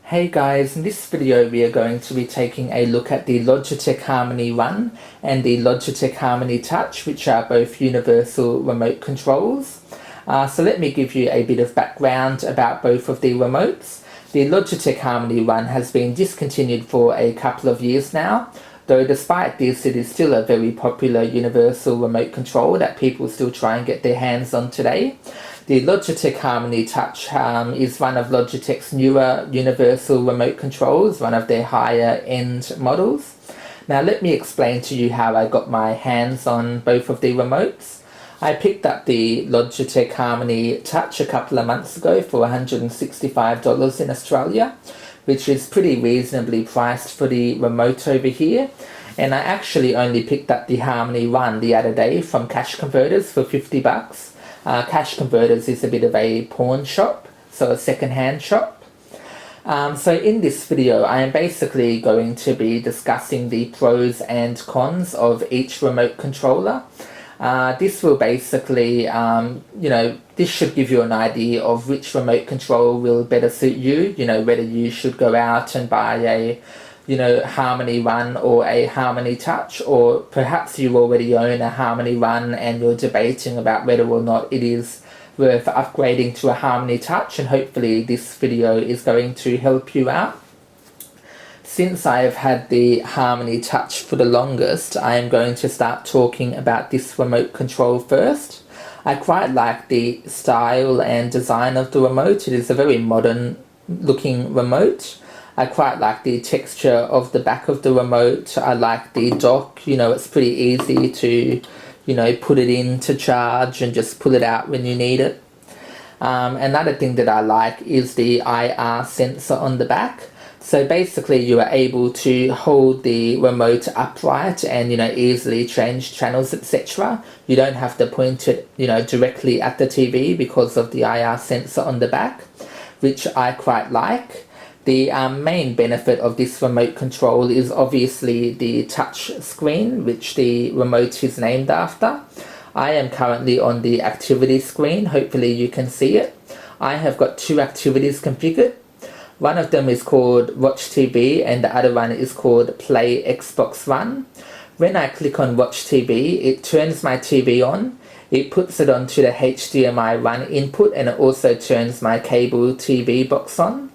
Hey guys, in this video we are going to be taking a look at the Logitech Harmony One and the Logitech Harmony Touch, which are both universal remote controls. So let me give you a bit of background about both of the remotes. The Logitech Harmony One has been discontinued for a couple of years now, though despite this it is still a very popular universal remote control that people still try and get their hands on today. The Logitech Harmony Touch is one of Logitech's newer universal remote controls, one of their higher end models. Now let me explain to you how I got my hands on both of the remotes. I picked up the Logitech Harmony Touch a couple of months ago for $165 in Australia, which is pretty reasonably priced for the remote over here. And I actually only picked up the Harmony One the other day from Cash Converters for $50. Cash Converters is a bit of a pawn shop, so a second-hand shop. So in this video I am basically going to be discussing the pros and cons of each remote controller. This will basically, this should give you an idea of which remote control will better suit you, whether you should go out and buy a Harmony One or a Harmony Touch, or perhaps you already own a Harmony One and you're debating about whether or not it is worth upgrading to a Harmony Touch, and hopefully this video is going to help you out. Since I have had the Harmony Touch for the longest, I am going to start talking about this remote control first. I quite like the style and design of the remote. It is a very modern looking remote. I quite like the texture of the back of the remote. I like the dock, it's pretty easy to, put it in to charge and just pull it out when you need it. Another thing that I like is the IR sensor on the back. So basically you are able to hold the remote upright and, easily change channels, etc. You don't have to point it, directly at the TV because of the IR sensor on the back, which I quite like. The main benefit of this remote control is obviously the touch screen, which the remote is named after. I am currently on the activity screen. Hopefully you can see it. I have got two activities configured. One of them is called Watch TV and the other one is called Play Xbox One. When I click on Watch TV, it turns my TV on. It puts it onto the HDMI 1 input, and it also turns my cable TV box on.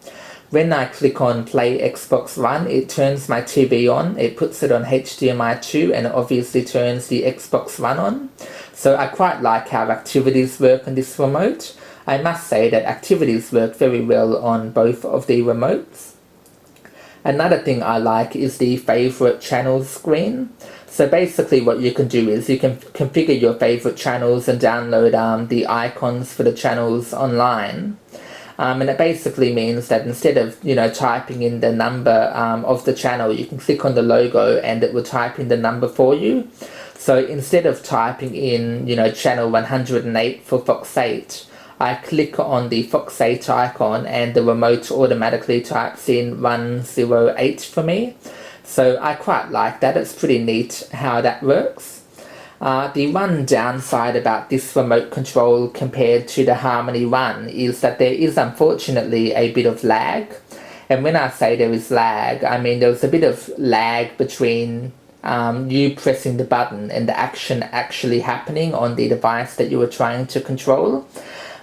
When I click on Play Xbox One, it turns my TV on, it puts it on HDMI 2, and it obviously turns the Xbox One on. So I quite like how activities work on this remote. I must say that activities work very well on both of the remotes. Another thing I like is the favorite channels screen. So basically what you can do is you can configure your favorite channels and download the icons for the channels online. And it basically means that instead of, typing in the number of the channel, you can click on the logo and it will type in the number for you. So instead of typing in, channel 108 for Fox 8, I click on the Fox 8 icon and the remote automatically types in 108 for me. So I quite like that. It's pretty neat how that works. The one downside about this remote control compared to the Harmony One is that there is unfortunately a bit of lag. And when I say there is lag, I mean there's a bit of lag between you pressing the button and the action actually happening on the device that you are trying to control.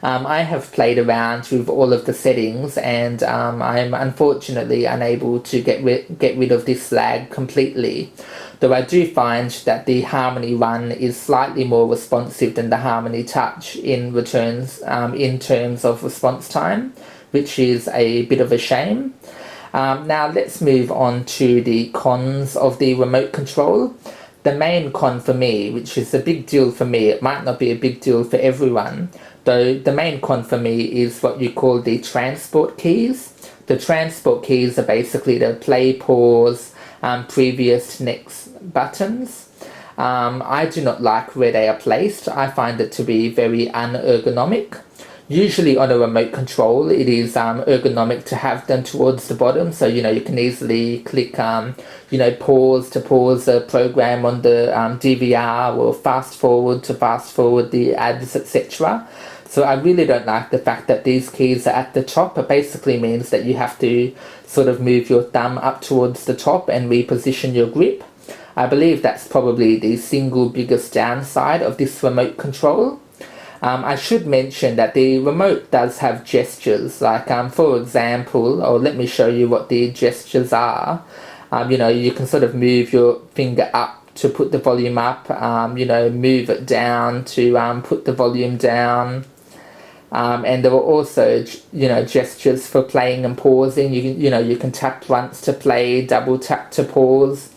I have played around with all of the settings and I'm unfortunately unable to get rid of this lag completely. Though I do find that the Harmony One is slightly more responsive than the Harmony Touch in terms of response time, which is a bit of a shame. Now let's move on to the cons of the remote control. The main con for me, which is a big deal for me, it might not be a big deal for everyone, though the main con for me is what you call the transport keys. The transport keys are basically the play, pause, previous, next buttons. I do not like where they are placed. I find it to be very unergonomic. Usually on a remote control, it is ergonomic to have them towards the bottom, so you can easily click pause to pause a program on the DVR, or fast forward to fast forward the ads, etc. So I really don't like the fact that these keys are at the top. It basically means that you have to sort of move your thumb up towards the top and reposition your grip. I believe that's probably the single biggest downside of this remote control. I should mention that the remote does have gestures, like for example, or let me show you what the gestures are. You can sort of move your finger up to put the volume up, move it down to put the volume down. And there were also, gestures for playing and pausing. You can tap once to play, double tap to pause.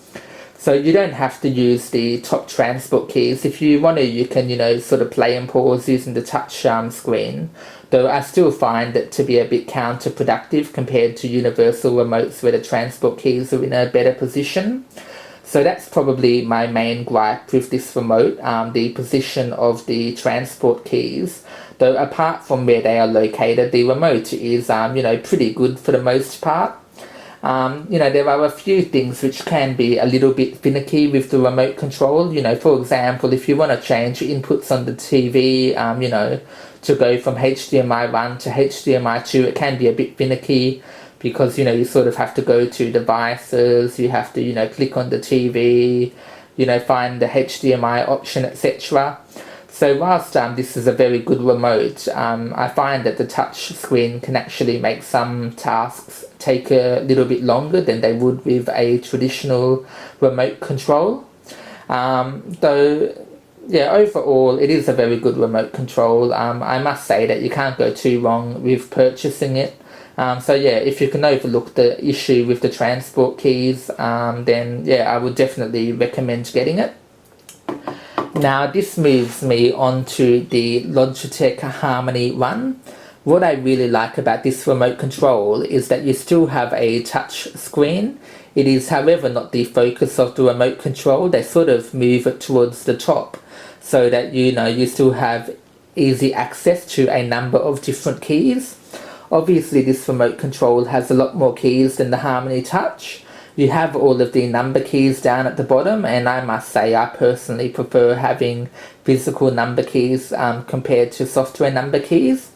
So you don't have to use the top transport keys. If you want to, you can, sort of play and pause using the touch screen. Though I still find it to be a bit counterproductive compared to universal remotes where the transport keys are in a better position. So that's probably my main gripe with this remote, the position of the transport keys. Though apart from where they are located, the remote is, pretty good for the most part. There are a few things which can be a little bit finicky with the remote control. For example, if you want to change inputs on the TV, to go from HDMI 1 to HDMI 2, it can be a bit finicky because, you sort of have to go to devices, you have to, click on the TV, find the HDMI option, etc. So whilst this is a very good remote, I find that the touch screen can actually make some tasks take a little bit longer than they would with a traditional remote control. Overall, it is a very good remote control. I must say that you can't go too wrong with purchasing it. If you can overlook the issue with the transport keys, then I would definitely recommend getting it. Now this moves me on to the Logitech Harmony One. What I really like about this remote control is that you still have a touch screen. It is, however, not the focus of the remote control. They sort of move it towards the top so that you still have easy access to a number of different keys. Obviously this remote control has a lot more keys than the Harmony Touch. You have all of the number keys down at the bottom, and I must say I personally prefer having physical number keys compared to software number keys.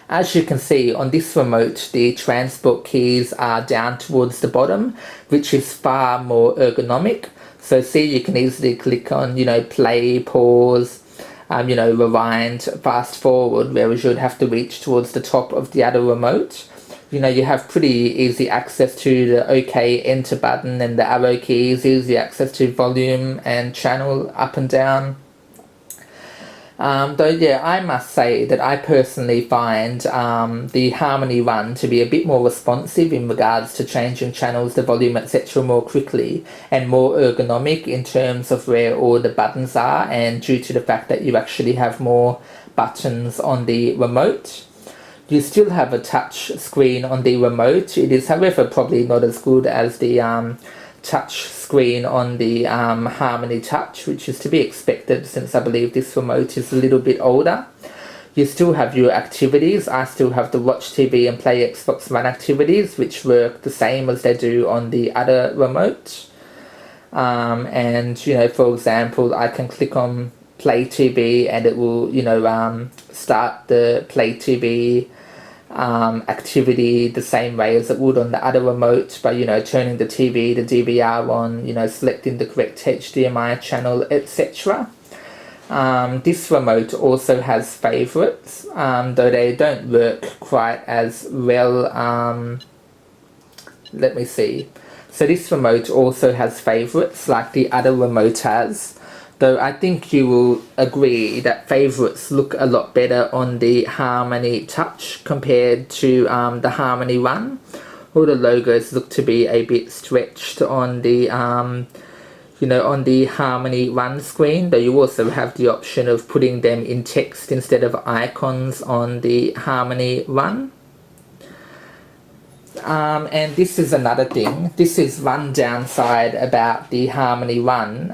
As you can see on this remote, the transport keys are down towards the bottom, which is far more ergonomic. So see, you can easily click on, play, pause, rewind, fast forward, whereas you'd have to reach towards the top of the other remote. You have pretty easy access to the OK enter button and the arrow keys, easy access to volume and channel up and down. I must say that I personally find the Harmony One to be a bit more responsive in regards to changing channels, the volume, etc. more quickly, and more ergonomic in terms of where all the buttons are, and due to the fact that you actually have more buttons on the remote. You still have a touch screen on the remote. It is, however, probably not as good as the touch screen on the Harmony Touch, which is to be expected since I believe this remote is a little bit older. You still have your activities. I still have the Watch TV and Play Xbox One activities, which work the same as they do on the other remote. For example, I can click on Play TV and it will, start the Play TV activity the same way as it would on the other remote by, turning the TV, the DVR on, selecting the correct HDMI channel, etc. This remote also has favorites, though they don't work quite as well. Let me see. So this remote also has favorites like the other remote has. Though I think you will agree that favorites look a lot better on the Harmony Touch compared to the Harmony One. All the logos look to be a bit stretched on the on the Harmony One screen, though you also have the option of putting them in text instead of icons on the Harmony One. And this is another thing. This is one downside about the Harmony One.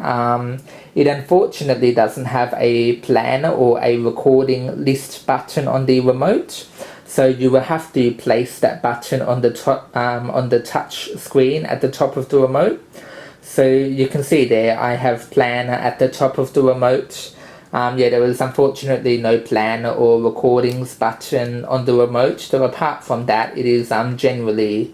It unfortunately doesn't have a planner or a recording list button on the remote. So you will have to place that button on the top, on the touch screen at the top of the remote. So you can see there I have planner at the top of the remote. Yeah, there was unfortunately no plan or recordings button on the remote, so apart from that, it is generally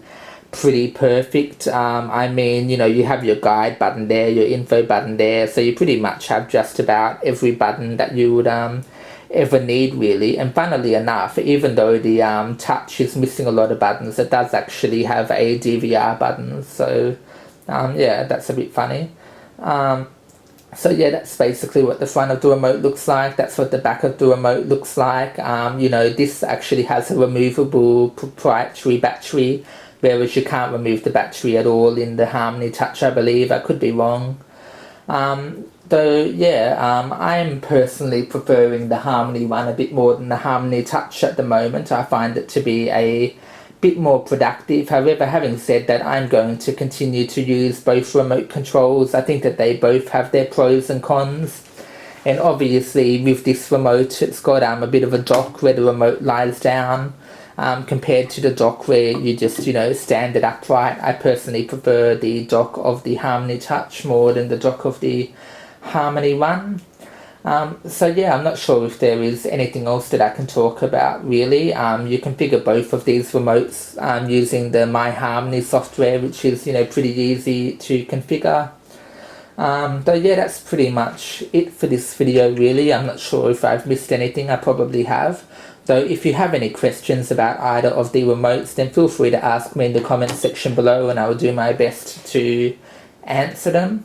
pretty perfect. I mean, you have your guide button there, your info button there, so you pretty much have just about every button that you would ever need, really. And funnily enough, even though the touch is missing a lot of buttons, it does actually have a DVR button, so yeah, that's a bit funny. So yeah, that's basically what the front of the remote looks like. That's what the back of the remote looks like. This actually has a removable proprietary battery, whereas you can't remove the battery at all in the Harmony Touch, I believe. I could be wrong. Though, yeah, I'm personally preferring the Harmony One a bit more than the Harmony Touch at the moment. I find it to be a bit more productive. However, having said that, I'm going to continue to use both remote controls. I think that they both have their pros and cons. And obviously, with this remote, it's got a bit of a dock where the remote lies down, compared to the dock where you just, stand it upright. I personally prefer the dock of the Harmony Touch more than the dock of the Harmony One. So yeah, I'm not sure if there is anything else that I can talk about, really. You configure both of these remotes using the My Harmony software, which is, pretty easy to configure. Though yeah, that's pretty much it for this video, really. I'm not sure if I've missed anything. I probably have. So if you have any questions about either of the remotes, then feel free to ask me in the comments section below, and I will do my best to answer them.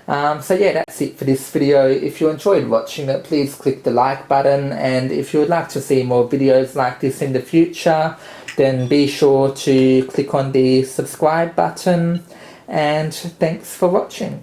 So yeah, that's it for this video. If you enjoyed watching it, please click the like button, and if you would like to see more videos like this in the future, then be sure to click on the subscribe button, and thanks for watching.